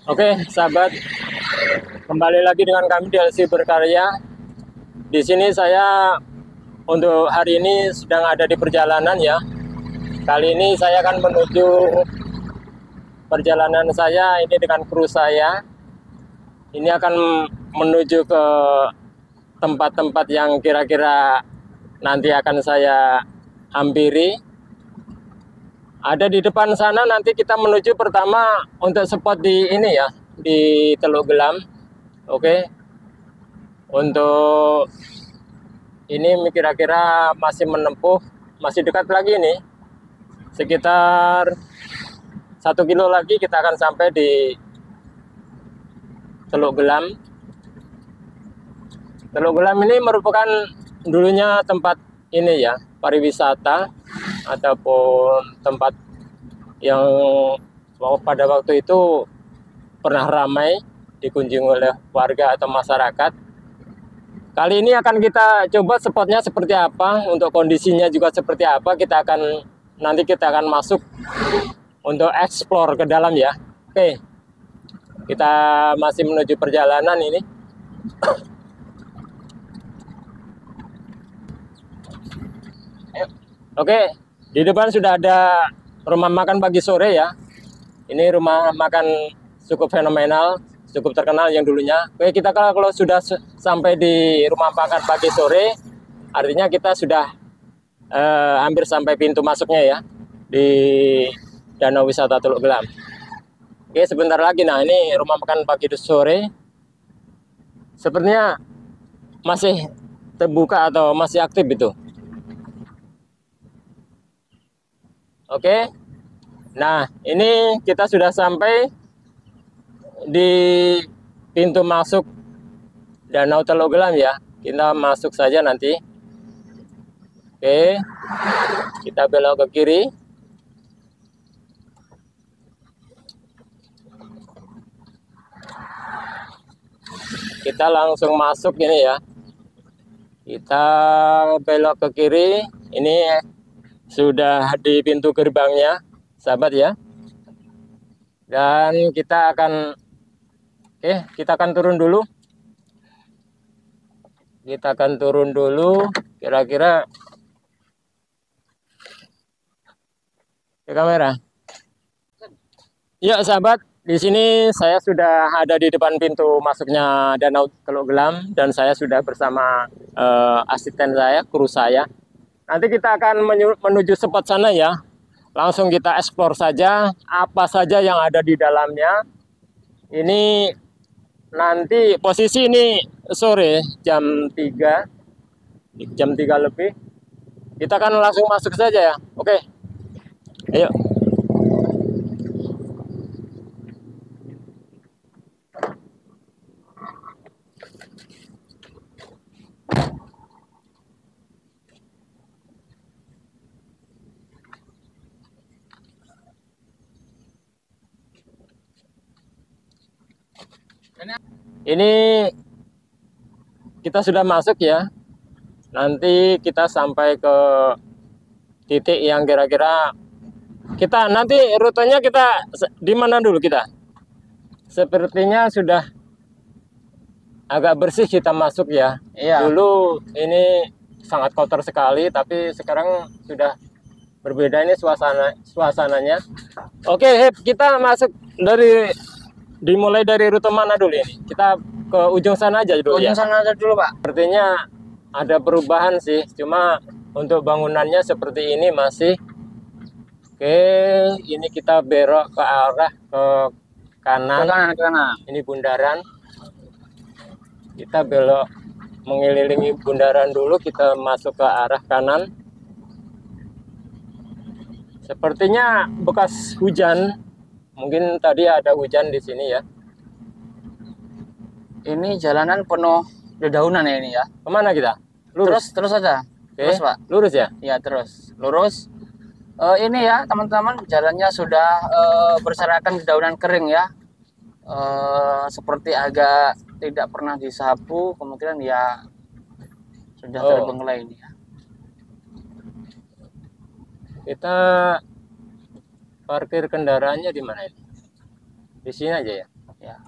Oke, sahabat, kembali lagi dengan kami di LC Berkarya. Di sini saya untuk hari ini sedang ada di perjalanan ya. Kali ini saya akan menuju perjalanan saya ini dengan kru saya. Ini akan menuju ke tempat-tempat yang kira-kira nanti akan saya hampiri. Ada di depan sana, nanti kita menuju pertama untuk spot di ini ya, di Teluk Gelam. Oke. Untuk ini kira-kira masih menempuh, masih dekat lagi nih. Sekitar 1 kilo lagi kita akan sampai di Teluk Gelam. Teluk Gelam ini merupakan dulunya tempat ini ya, pariwisata ataupun tempat yang pada waktu itu pernah ramai dikunjungi oleh warga atau masyarakat. Kali ini akan kita coba spotnya seperti apa, untuk kondisinya juga seperti apa. Nanti kita akan masuk untuk explore ke dalam ya. Oke, kita masih menuju perjalanan ini. Oke, di depan sudah ada rumah makan pagi sore ya. Ini rumah makan cukup fenomenal, cukup terkenal yang dulunya. Oke, kita kalau sudah sampai di rumah makan pagi sore, artinya kita sudah hampir sampai pintu masuknya ya, di Danau Wisata Teluk Gelam. Oke, sebentar lagi. Nah, ini rumah makan pagi sore. Sepertinya masih terbuka atau masih aktif itu. Oke, nah ini kita sudah sampai di pintu masuk Danau Teluk Gelam ya. Kita masuk saja nanti. Oke, kita belok ke kiri. Kita langsung masuk ini ya. Kita belok ke kiri. Ini sudah di pintu gerbangnya, sahabat ya. Dan kita akan turun dulu. Kita akan turun dulu, kira-kira ke kamera. Ya, sahabat, di sini saya sudah ada di depan pintu masuknya Danau Teluk Gelam dan saya sudah bersama asisten saya, kru saya. Nanti kita akan menuju spot sana ya. Langsung kita eksplor saja apa saja yang ada di dalamnya. Ini nanti posisi ini sore jam 3 lebih. Kita akan langsung masuk saja ya. Oke. Ayo. Ini kita sudah masuk ya. Nanti kita sampai ke titik yang kira-kira kita nanti rutenya kita di mana dulu kita. Sepertinya sudah agak bersih kita masuk ya. Iya. Dulu ini sangat kotor sekali, tapi sekarang sudah berbeda ini suasananya. Oke, kita masuk dimulai dari rute mana dulu ini? Kita ke ujung sana aja dulu ya. Ujung sana aja dulu, Pak. Artinya ada perubahan sih, cuma untuk bangunannya seperti ini masih. Oke, ini kita belok ke arah ke kanan. Ke kanan. Ini bundaran. Kita belok mengelilingi bundaran dulu, kita masuk ke arah kanan. Sepertinya bekas hujan. Mungkin tadi ada hujan di sini ya. Ini jalanan penuh dedaunan ya ini ya. Kemana kita? Lurus. Terus aja. Oke. Terus, Pak. Lurus ya? Iya, terus. Lurus. Ini ya, teman-teman, jalannya sudah berserakan dedaunan kering ya. Seperti agak tidak pernah disapu, kemungkinan ya sudah terbengkelai ini ya. Kita parkir kendaraannya di mana ini? Di sini aja ya. Ya,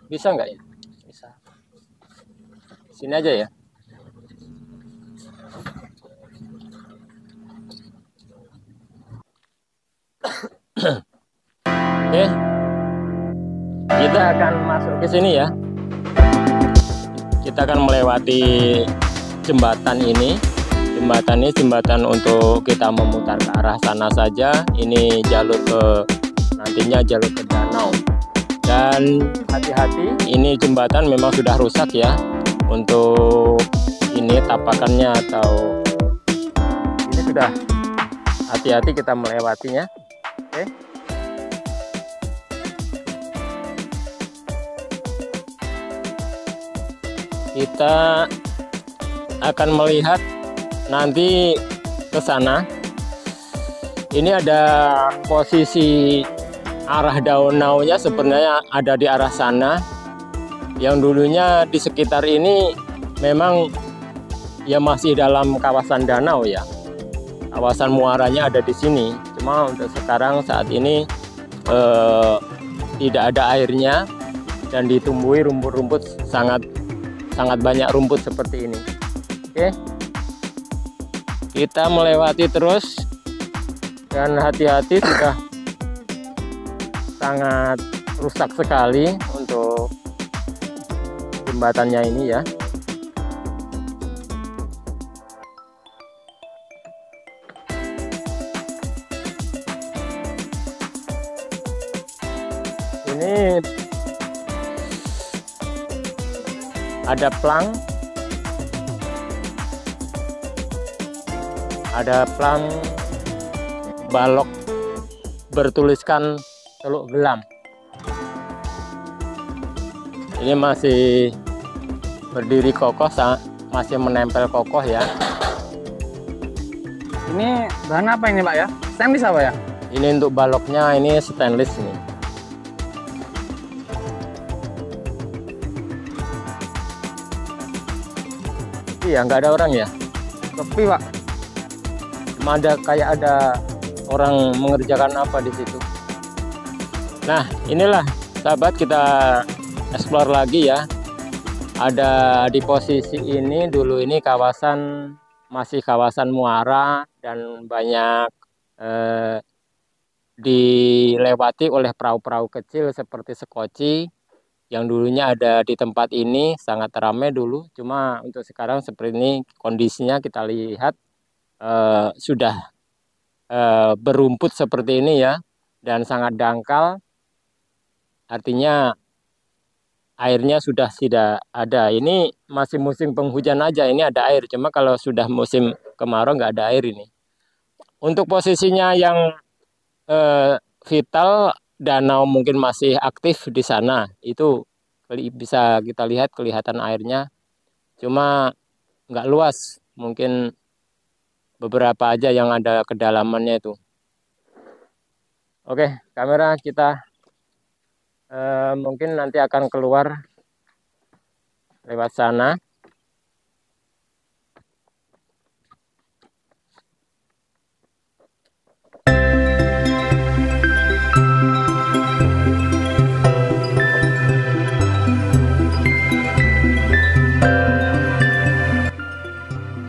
Bisa nggak ya? bisa. Sini aja ya. Oke, kita akan masuk ke sini ya. Kita akan melewati jembatan ini. Jembatan ini jembatan untuk kita memutar ke arah sana saja. Ini jalur ke nantinya jalur ke danau. Dan hati-hati, ini jembatan memang sudah rusak ya. Untuk ini tapakannya atau ini sudah, hati-hati kita melewatinya. Oke. Kita akan melihat nanti ke sana. Ini ada posisi arah danaunya sebenarnya ada di arah sana. Yang dulunya di sekitar ini memang ya masih dalam kawasan danau ya. Kawasan muaranya ada di sini. Cuma untuk sekarang saat ini tidak ada airnya dan ditumbuhi rumput-rumput sangat banyak rumput seperti ini. Oke, kita melewati terus dan hati-hati, sudah sangat rusak sekali untuk jembatannya ini ya. Ini ada plang, balok bertuliskan Teluk Gelam. Ini masih berdiri kokoh, masih menempel kokoh ya. Ini bahan apa ini Pak ya? Stainless apa ya? Ini untuk baloknya ini stainless ini. Iya, nggak ada orang ya? Sepi Pak. Cuma ada kayak ada orang mengerjakan apa di situ. Nah, inilah sahabat, kita explore lagi ya. Ada di posisi ini dulu ini masih kawasan muara dan banyak dilewati oleh perahu-perahu kecil seperti sekoci. Yang dulunya ada di tempat ini sangat ramai dulu, cuma untuk sekarang seperti ini kondisinya kita lihat sudah berumput seperti ini ya, dan sangat dangkal, artinya airnya sudah tidak ada. Ini masih musim penghujan aja, ini ada air, cuma kalau sudah musim kemarau nggak ada air ini. Untuk posisinya yang vital, danau mungkin masih aktif di sana, itu bisa kita lihat kelihatan airnya, cuma nggak luas, mungkin beberapa aja yang ada kedalamannya itu. Oke, kamera kita mungkin nanti akan keluar lewat sana.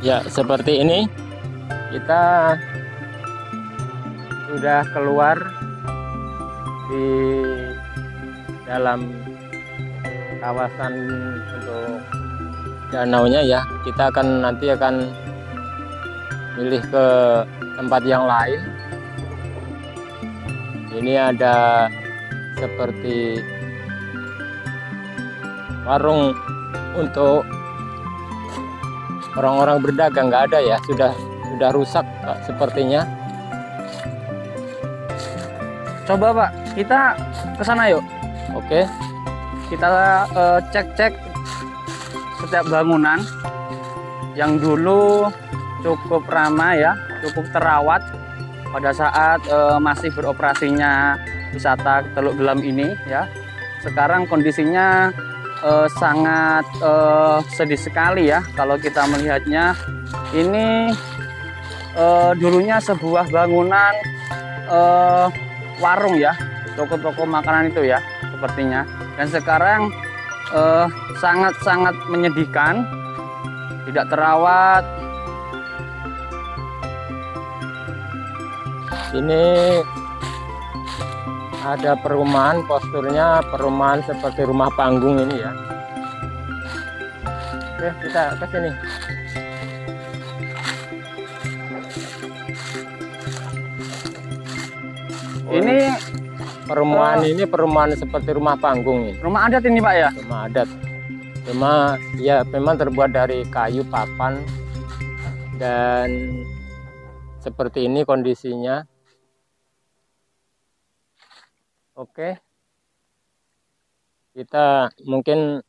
Ya, seperti ini kita sudah keluar di dalam kawasan untuk danaunya ya. Kita nanti akan milih ke tempat yang lain. Ini ada seperti warung untuk orang-orang berdagang, nggak ada ya, sudah rusak Pak, sepertinya. Coba Pak, kita ke sana yuk. Oke. Kita cek-cek setiap bangunan yang dulu cukup ramai ya, cukup terawat pada saat masih beroperasinya wisata Teluk Gelam ini ya. Sekarang kondisinya sangat sedih sekali ya kalau kita melihatnya. Ini dulunya sebuah bangunan warung ya, toko-toko makanan itu ya, sepertinya. Dan sekarang sangat-sangat menyedihkan, tidak terawat. Ini ada perumahan, posturnya perumahan seperti rumah panggung ini ya. Oke, kita ke sini. Ini perumahan ini perumahan seperti rumah panggung ini. rumah adat ini Pak ya? Rumah adat. Cuma ya memang terbuat dari kayu papan dan seperti ini kondisinya. Oke. Kita mungkin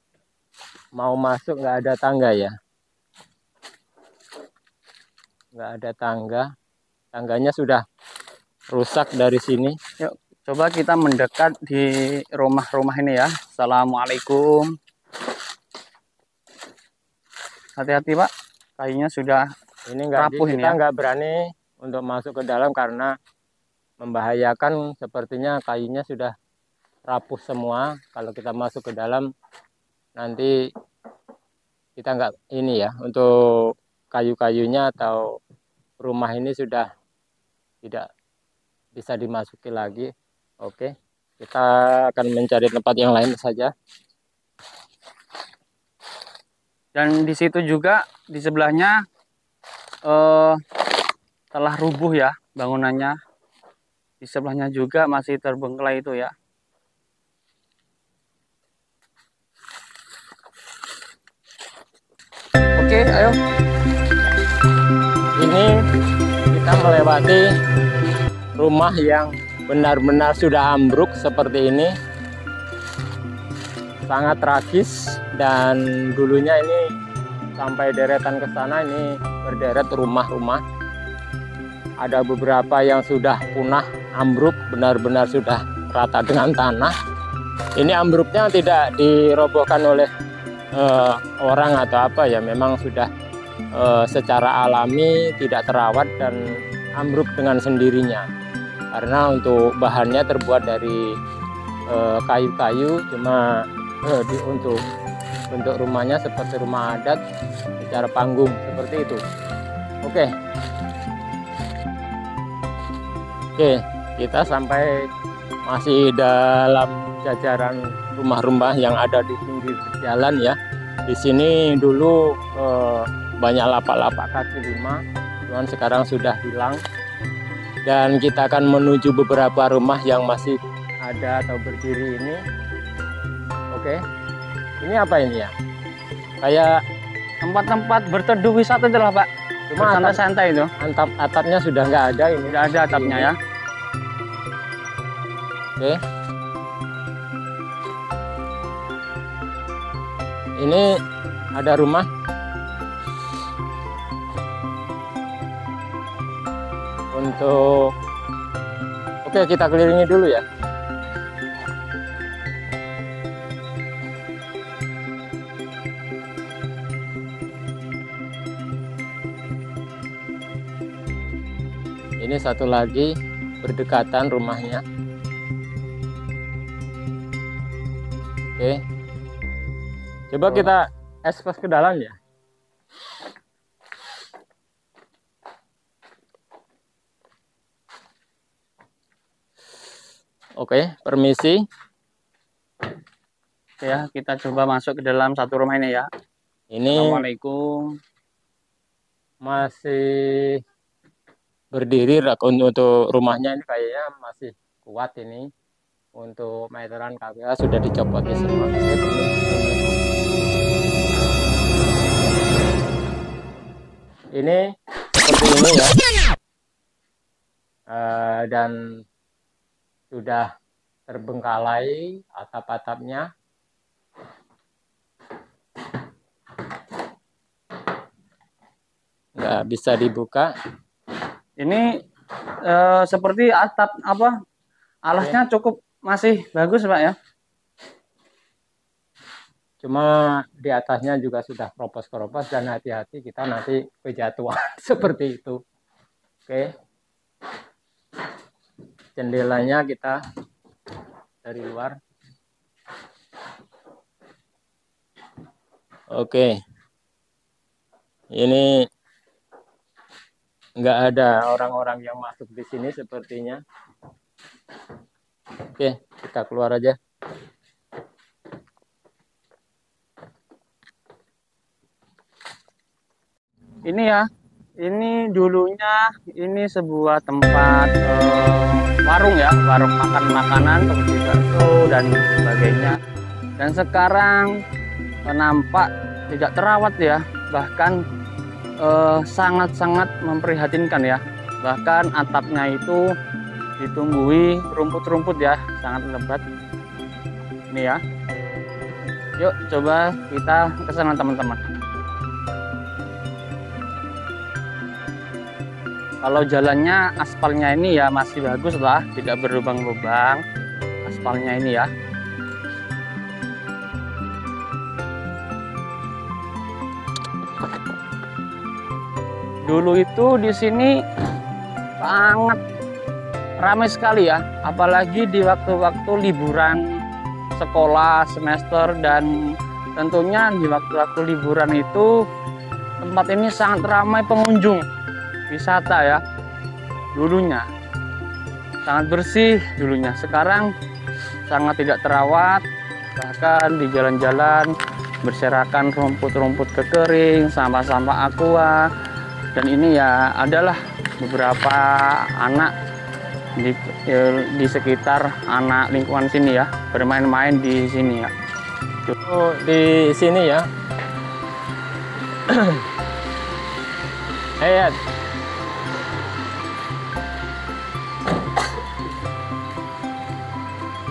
mau masuk nggak ada tangga ya. Nggak ada tangga. Tangganya sudah rusak dari sini. Yuk, coba kita mendekat di rumah-rumah ini ya. Assalamualaikum. Hati-hati Pak, kayunya sudah Ini nggak rapuh ini kita ya. nggak berani untuk masuk ke dalam karena membahayakan. Sepertinya kayunya sudah rapuh semua. Kalau kita masuk ke dalam nanti kita nggak ini ya, untuk kayu-kayunya atau rumah ini sudah tidak bisa dimasuki lagi. Oke, kita akan mencari tempat yang lain saja. Dan di situ juga di sebelahnya telah rubuh ya bangunannya. Di sebelahnya juga masih terbengkelai itu ya. Oke, ayo. Ini kita melewati rumah yang benar-benar sudah ambruk seperti ini. Sangat tragis, dan dulunya ini sampai deretan ke sana ini berderet rumah-rumah. Ada beberapa yang sudah punah, ambruk, benar-benar sudah rata dengan tanah. Ini ambruknya tidak dirobohkan oleh orang atau apa ya, memang sudah secara alami tidak terawat dan ambruk dengan sendirinya. Karena untuk bahannya terbuat dari kayu-kayu, cuma untuk bentuk rumahnya seperti rumah adat secara panggung seperti itu. Oke, kita sampai masih dalam jajaran rumah-rumah yang ada di pinggir jalan ya. Di sini dulu banyak lapak-lapak kaki lima, cuman sekarang sudah hilang. Dan kita akan menuju beberapa rumah yang masih ada atau berdiri ini. Oke, ini apa ini ya? Kayak Tempat-tempat berteduh wisata itulah Pak. cuma Santai-santai itu. atapnya sudah nggak ada ini. Tidak ada atapnya ya. Oke. Ini ada rumah. Oke, kita kelilingi dulu ya. Ini satu lagi berdekatan rumahnya. Oke. Coba kita ekspos ke dalam ya. Oke, permisi. Oke ya, kita coba masuk ke dalam satu rumah ini ya. Ini Assalamualaikum. masih berdiri untuk rumahnya, ini kayaknya masih kuat ini. Untuk meteran KPA sudah dicopot semua. Ini seperti ini ya. Dan sudah terbengkalai atap-atapnya. Nggak bisa dibuka. Ini seperti atap apa? Alasnya cukup masih bagus Pak ya. Cuma di atasnya juga sudah keropos-keropos, dan hati-hati kita nanti kejatuhan seperti itu. Oke. Jendelanya kita dari luar. Oke, ini nggak ada orang-orang yang masuk di sini sepertinya. Oke, kita keluar aja. Ini ya, ini dulunya ini sebuah tempat warung ya, warung makan makanan seperti bakso dan sebagainya. Dan sekarang nampak tidak terawat ya, bahkan sangat-sangat memprihatinkan ya. Bahkan atapnya itu ditumbuhi rumput-rumput ya, sangat lebat. Ini ya. Yuk coba kita ke sana teman-teman. Kalau jalannya aspalnya ini ya masih bagus lah, tidak berlubang-lubang aspalnya ini ya. Dulu itu di sini sangat ramai sekali ya, apalagi di waktu-waktu liburan sekolah, semester, dan tentunya di waktu-waktu liburan itu tempat ini sangat ramai pengunjung wisata ya. Dulunya sangat bersih dulunya, sekarang sangat tidak terawat, bahkan di jalan-jalan berserakan rumput-rumput kekering, sampah-sampah aqua. Dan ini ya adalah beberapa anak di sekitar anak lingkungan sini ya, bermain-main di sini ya. Oh, di sini ya. Hey, Ed.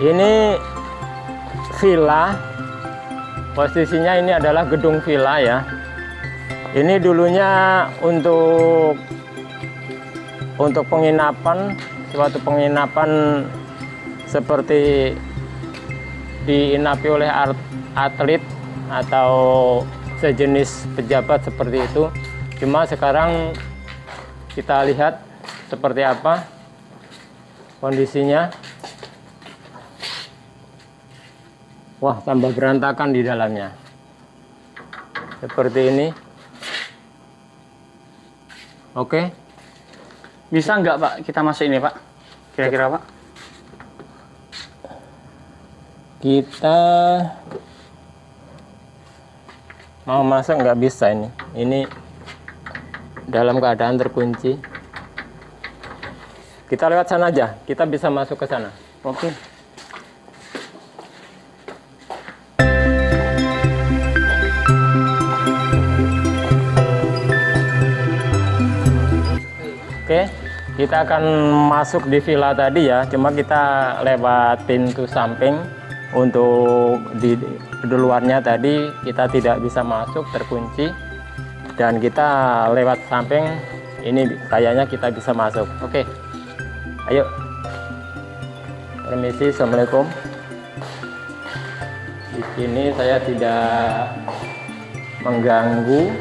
Ini villa, posisinya ini adalah gedung villa ya. Ini dulunya untuk penginapan, suatu penginapan seperti diinapi oleh atlet atau sejenis pejabat seperti itu. Cuma sekarang kita lihat seperti apa kondisinya. Wah, tambah berantakan di dalamnya. Seperti ini. Oke. Bisa nggak Pak kita masuk ini Pak? Kira-kira Pak? Kita mau masuk nggak bisa ini. Ini dalam keadaan terkunci. Kita lewat sana aja. Kita bisa masuk ke sana. Oke. Oke, kita akan masuk di villa tadi ya. Cuma kita lewat pintu samping. Untuk di luarnya tadi kita tidak bisa masuk, terkunci. Dan kita lewat samping ini kayaknya kita bisa masuk. Oke, ayo. Permisi, assalamualaikum. Di sini saya tidak mengganggu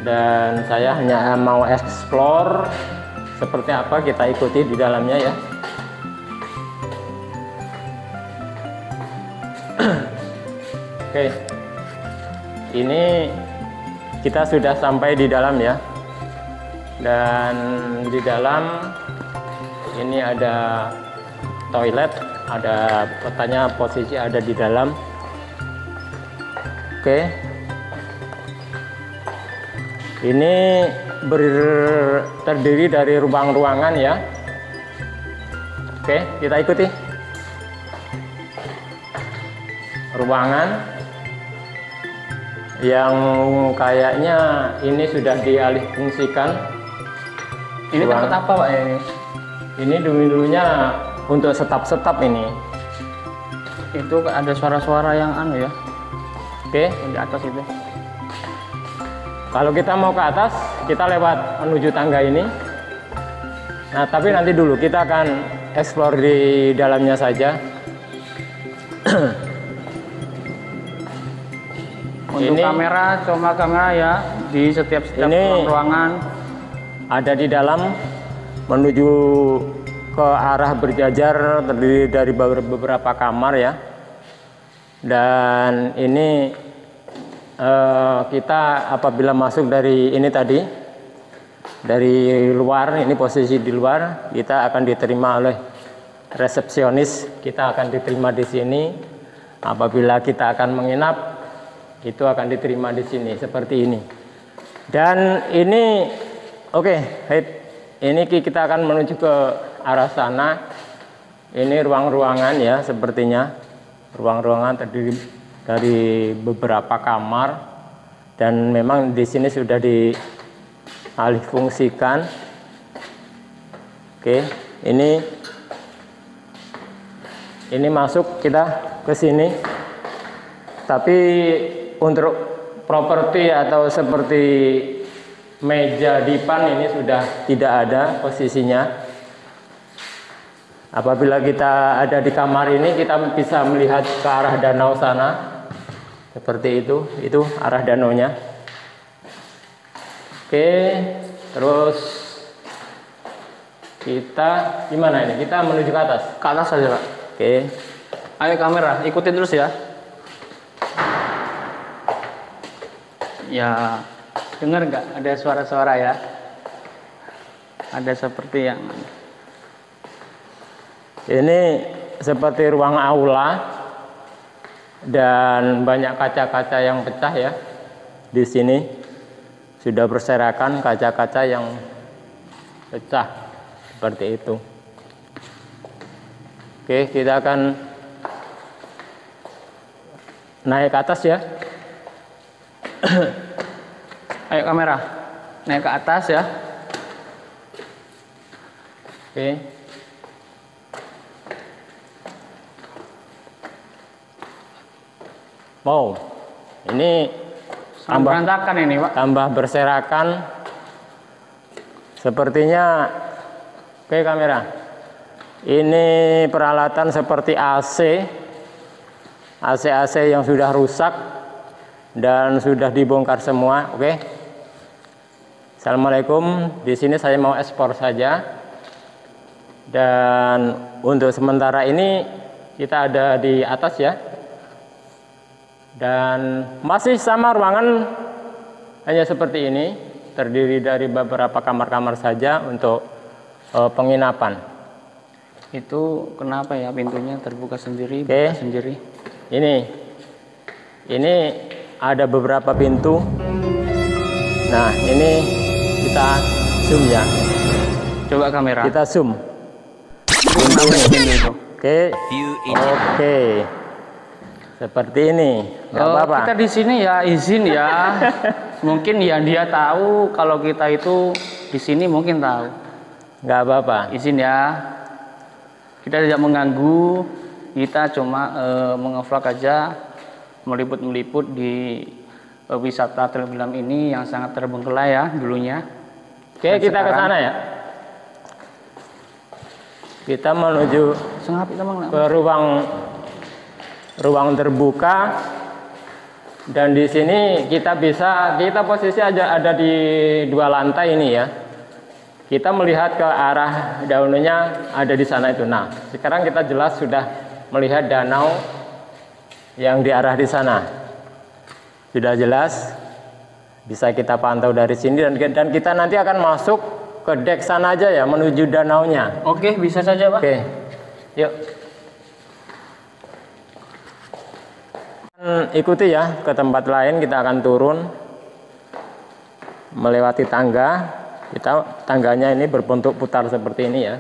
dan saya hanya mau explore seperti apa, kita ikuti di dalamnya ya. Oke, ini kita sudah sampai di dalam ya. Dan di dalam ini ada toilet, ada petanya posisi ada di dalam. Oke, ini terdiri dari ruang-ruangan ya. Oke, kita ikuti. Ruangan yang kayaknya ini sudah dialihfungsikan. Ini tempat apa Pak ini? Ini dulunya untuk setap-setap ini. Itu ada suara-suara yang anu ya. Oke, di atas itu. Kalau kita mau ke atas, kita lewat menuju tangga ini. Nah, tapi nanti dulu kita akan explore di dalamnya saja. Untuk ini kamera, cuma kamera ya di setiap ini ruangan. Ada di dalam menuju ke arah berjajar, terdiri dari beberapa kamar ya. Dan ini kita apabila masuk dari ini tadi, dari luar, ini posisi di luar, kita akan diterima oleh resepsionis. Kita akan diterima di sini. Apabila kita akan menginap, itu akan diterima di sini seperti ini. Dan ini oke, ini kita akan menuju ke arah sana. Ini ruang-ruangan ya, sepertinya ruang-ruangan terdiri dari beberapa kamar, dan memang di sini sudah dialih fungsikan. Oke, ini masuk kita ke sini. Tapi untuk properti atau seperti meja dipan ini sudah tidak ada posisinya. Apabila kita ada di kamar ini, kita bisa melihat ke arah danau sana. Seperti itu arah danaunya. Oke, terus kita gimana ini? Kita menuju ke atas. Ke atas saja, Pak. Oke. Ayo kamera, ikutin terus ya. Ya, dengar nggak ada suara-suara ya? Ada seperti yang ini seperti ruang aula. Dan banyak kaca-kaca yang pecah ya. Di sini sudah berserakan kaca-kaca yang pecah seperti itu. Oke, kita akan naik ke atas ya. ayo kamera, naik ke atas ya. Oke. Wow, ini Sangat berantakan ini, Pak. tambah berserakan. Sepertinya, oke kamera. Ini peralatan seperti AC yang sudah rusak dan sudah dibongkar semua. Oke. Assalamualaikum. Di sini saya mau ekspor saja. Dan untuk sementara ini kita ada di atas ya. Dan masih sama ruangan, hanya seperti ini, terdiri dari beberapa kamar-kamar saja untuk penginapan. Itu kenapa ya pintunya terbuka sendiri, Oke. buka sendiri? Ini ada beberapa pintu. Nah, ini kita zoom ya. Coba kamera. Kita zoom. Itu. Oke. Seperti ini, nggak apa-apa. Kita di sini ya izin ya. Mungkin yang dia tahu kalau kita itu di sini mungkin tahu. Nggak apa-apa. Izin ya. Kita tidak mengganggu. Kita cuma mengevlog aja, meliput-meliput di wisata terbilang ini yang sangat terbengkelai ya dulunya. Oke, kita ke sana ya. Kita menuju ke ruang terbuka, dan di sini kita posisi aja ada di 2 lantai ini ya. Kita melihat ke arah danaunya ada di sana itu. Nah, sekarang kita jelas sudah melihat danau yang di arah di sana. Sudah jelas bisa kita pantau dari sini, dan kita nanti akan masuk ke dek sana aja ya, menuju danaunya. Oke, bisa saja, Pak. Oke. Yuk. Ikuti ya ke tempat lain, kita akan turun melewati tangga. Tangganya ini berbentuk putar seperti ini ya.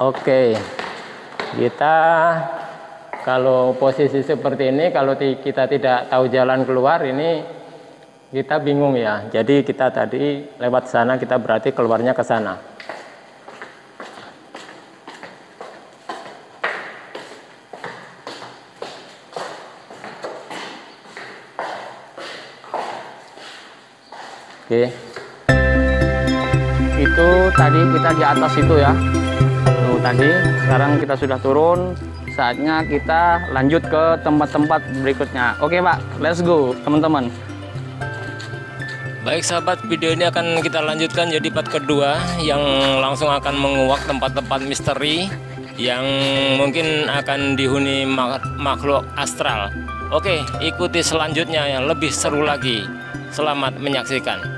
Oke. Kita kalau posisi seperti ini, kalau kita tidak tahu jalan keluar ini, kita bingung ya. Jadi kita tadi lewat sana, kita berarti keluarnya ke sana. Oke. Itu tadi kita di atas itu ya. Tuh tadi, sekarang kita sudah turun. saatnya kita lanjut ke tempat-tempat berikutnya. Oke Pak, let's go teman-teman. Baik sahabat, video ini akan kita lanjutkan jadi part kedua yang langsung akan menguak tempat-tempat misteri yang mungkin akan dihuni makhluk astral. Oke, ikuti selanjutnya yang lebih seru lagi. Selamat menyaksikan.